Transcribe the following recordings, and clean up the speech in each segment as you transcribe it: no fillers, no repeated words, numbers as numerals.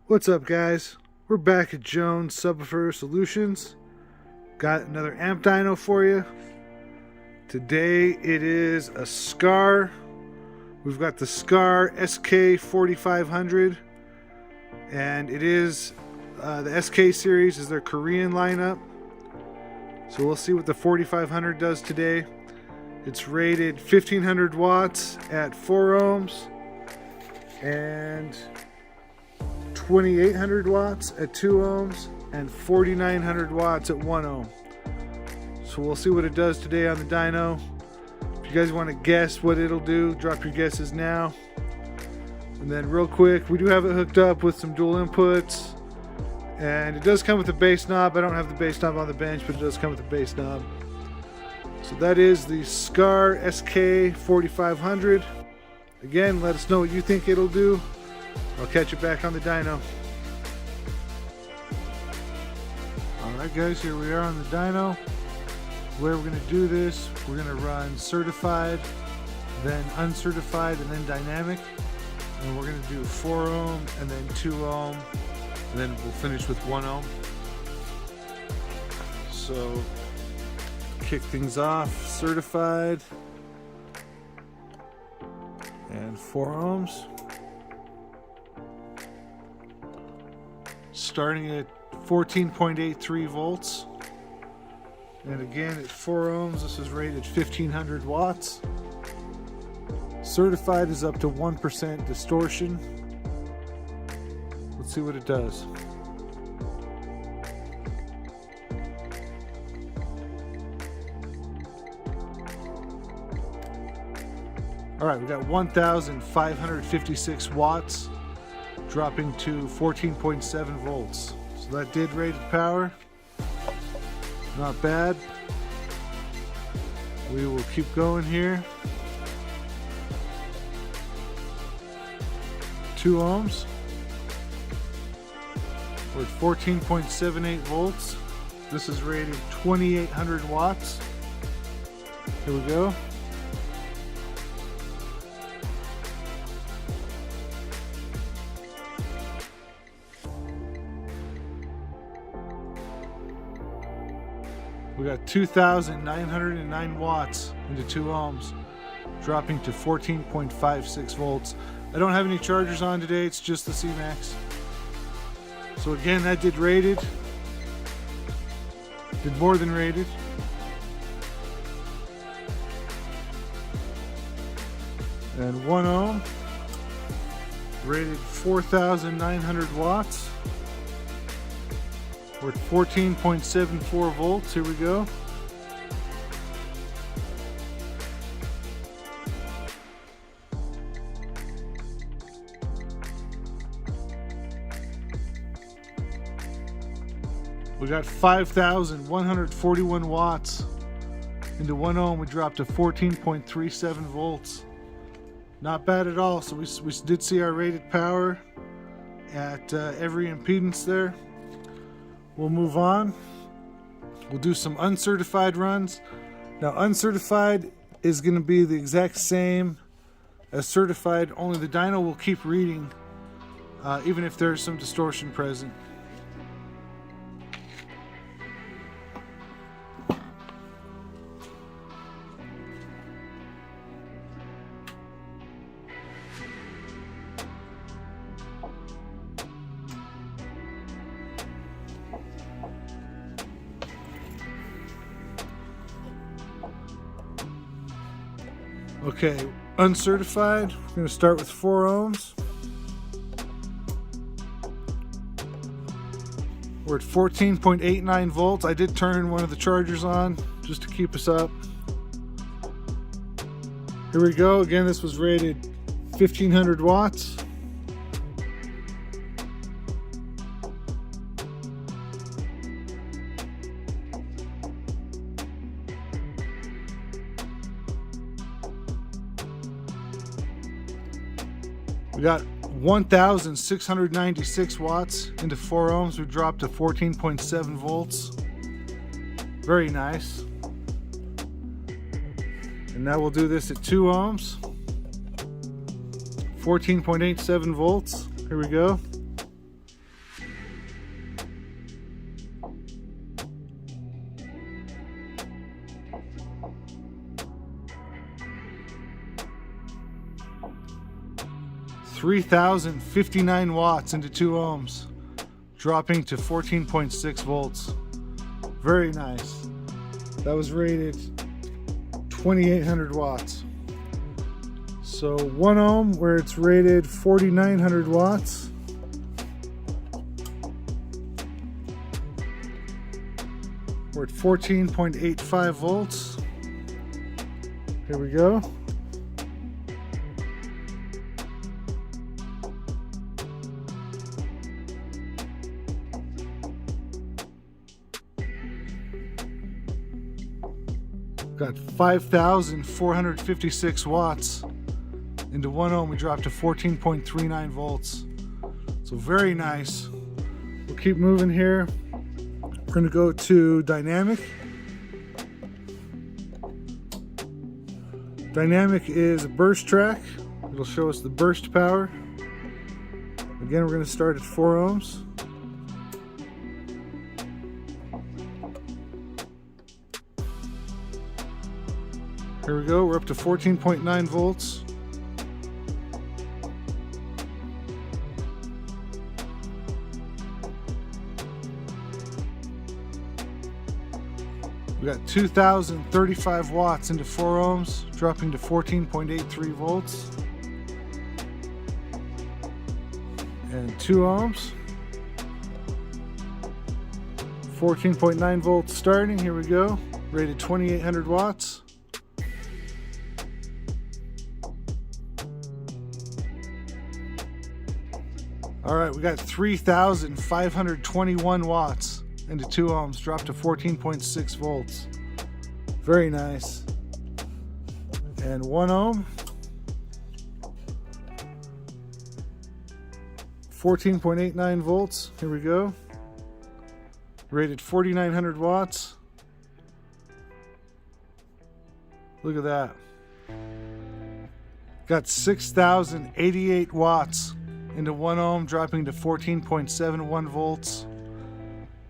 What's up, guys? We're back at Jones Subwoofer Solutions. Got another amp dyno for you. Today it is a Skar. We've got the Skar SK4500, and it is the SK series is their Korean lineup. So we'll see what the 4500 does today. It's rated 1500 watts at 4 ohms and 2800 watts at 2 ohms and 4900 watts at 1 ohm. So we'll see what it does today on the dyno. If you guys want to guess what it'll do, drop your guesses now. And then real quick, we do have it hooked up with some dual inputs, and it does come with a bass knob. I don't have the bass knob on the bench, but it does come with a bass knob. So that is the Skar SK4500. Again, let us know what you think it'll do. I'll catch you back on the dyno. Alright guys, here we are on the dyno. Where we're going to do this, we're going to run certified, then uncertified, and then dynamic. And we're going to do 4 ohm, and then 2 ohm, and then we'll finish with 1 ohm. So, kick things off, certified, and 4 ohms. Starting at 14.83 volts. And again at 4 ohms, this is rated 1500 watts. Certified is up to 1% distortion. Let's see what it does. Alright, we got 1556 watts, dropping to 14.7 volts. So that did rated power. Not bad. We will keep going here. 2 ohms. We're at 14.78 volts. This is rated 2800 watts. Here we go. We got 2,909 watts into 2 ohms, dropping to 14.56 volts. I don't have any chargers on today, it's just the CMAX. So again, that did rated. Did more than rated. And 1 ohm, rated 4,900 watts. We're at 14.74 volts. Here we go. We got 5,141 watts into 1 ohm. We dropped to 14.37 volts. Not bad at all. So we did see our rated power at every impedance there. We'll move on. We'll do some uncertified runs. Now, uncertified is going to be the exact same as certified, only the dyno will keep reading even if there's some distortion present. Okay, uncertified, we're going to start with 4 ohms. We're at 14.89 volts. I did turn one of the chargers on just to keep us up. Here we go. Again, this was rated 1500 watts. We got 1,696 watts into 4 ohms. We dropped to 14.7 volts. Very nice. And now we'll do this at 2 ohms. 14.87 volts. Here we go. 3,059 watts into 2 ohms, dropping to 14.6 volts. Very nice. That was rated 2,800 watts. So 1 ohm where it's rated 4,900 watts. We're at 14.85 volts. Here we go. Got 5,456 watts. Into 1 ohm, we dropped to 14.39 volts. So very nice. We'll keep moving here. We're going to go to dynamic. Dynamic is a burst track. It'll show us the burst power. Again, we're going to start at 4 ohms. Here we go, we're up to 14.9 volts. We got 2,035 watts into 4 ohms, dropping to 14.83 volts. And 2 ohms. 14.9 volts starting, here we go. Rated 2,800 watts. All right, we got 3,521 watts into 2 ohms, dropped to 14.6 volts. Very nice. And 1 ohm. 14.89 volts, here we go. Rated 4,900 watts. Look at that. Got 6,088 watts into 1 ohm, dropping to 14.71 volts.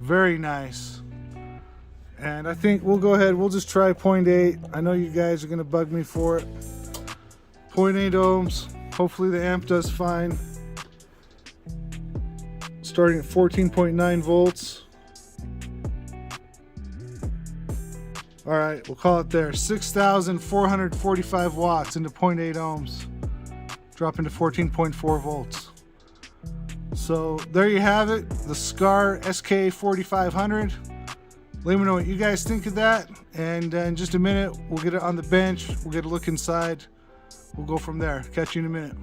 Very nice. And I think we'll go ahead, we'll just try 0.8. I know you guys are going to bug me for it. 0.8 ohms. Hopefully the amp does fine. Starting at 14.9 volts. All right, we'll call it there. 6,445 watts into 0.8 ohms, dropping to 14.4 volts. So there you have it, the Skar SK4500. Let me know what you guys think of that, and in just a minute we'll get it on the bench, we'll get a look inside, we'll go from there. Catch you in a minute.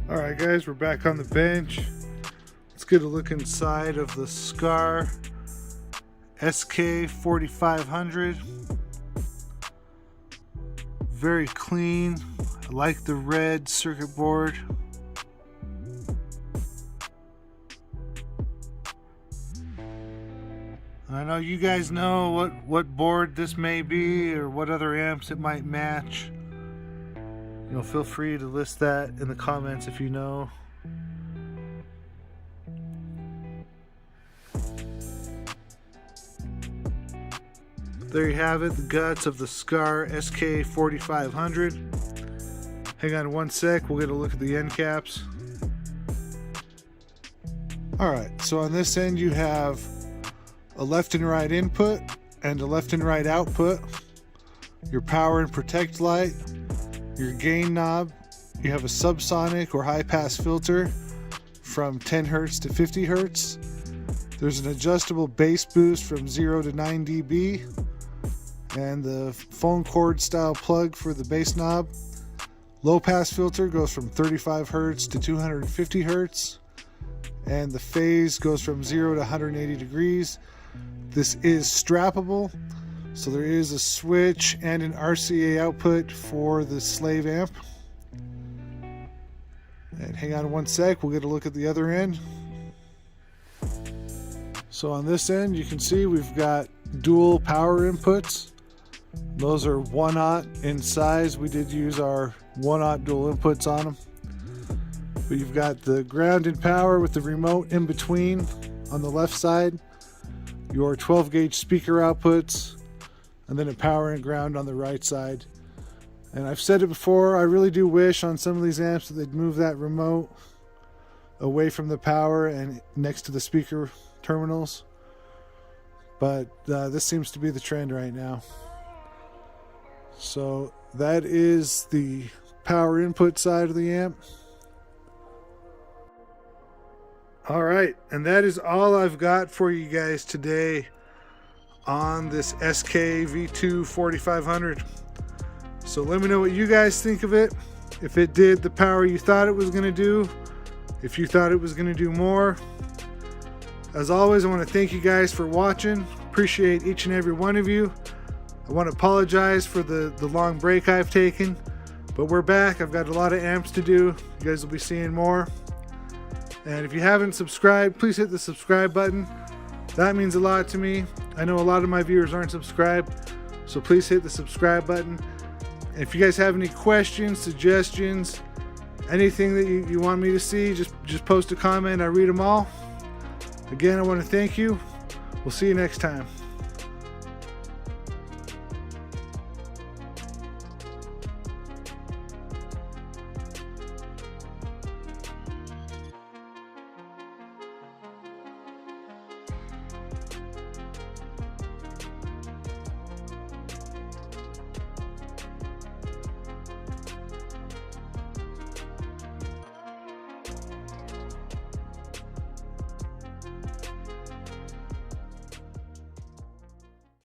Alright guys, we're back on the bench. Let's get a look inside of the Skar SK4500. Very clean. I like the red circuit board. I know you guys know what board this may be or what other amps it might match. You know, feel free to list that in the comments if you know. There you have it, the guts of the Skar SK4500. Hang on one sec, we'll get a look at the end caps. Alright, so on this end you have a left and right input and a left and right output, your power and protect light, your gain knob, you have a subsonic or high pass filter from 10 Hz to 50 Hz. There's an adjustable bass boost from 0 to 9 dB, and the phone cord style plug for the bass knob. Low pass filter goes from 35 Hertz to 250 Hertz, and the phase goes from 0 to 180 degrees. This is strappable, so there is a switch and an RCA output for the slave amp. And hang on one sec, we'll get a look at the other end. So on this end, you can see we've got dual power inputs. Those are 1/0 in size. We did use our 1/0 dual inputs on them. But you've got the grounded power with the remote in between on the left side, your 12 gauge speaker outputs, and then a power and ground on the right side. And I've said it before, I really do wish on some of these amps that they'd move that remote away from the power and next to the speaker terminals. But this seems to be the trend right now. So that is the power input side of the amp. All right, and that is all I've got for you guys today on this SKV2-4500. So let me know what you guys think of it. If it did the power you thought it was going to do, if you thought it was going to do more. As always, I want to thank you guys for watching. Appreciate each and every one of you. I want to apologize for the long break I've taken, but we're back. I've got a lot of amps to do. You guys will be seeing more. And if you haven't subscribed, please hit the subscribe button. That means a lot to me. I know a lot of my viewers aren't subscribed, so please hit the subscribe button. And if you guys have any questions, suggestions, anything that you want me to see, just post a comment. I read them all. Again, I want to thank you. We'll see you next time.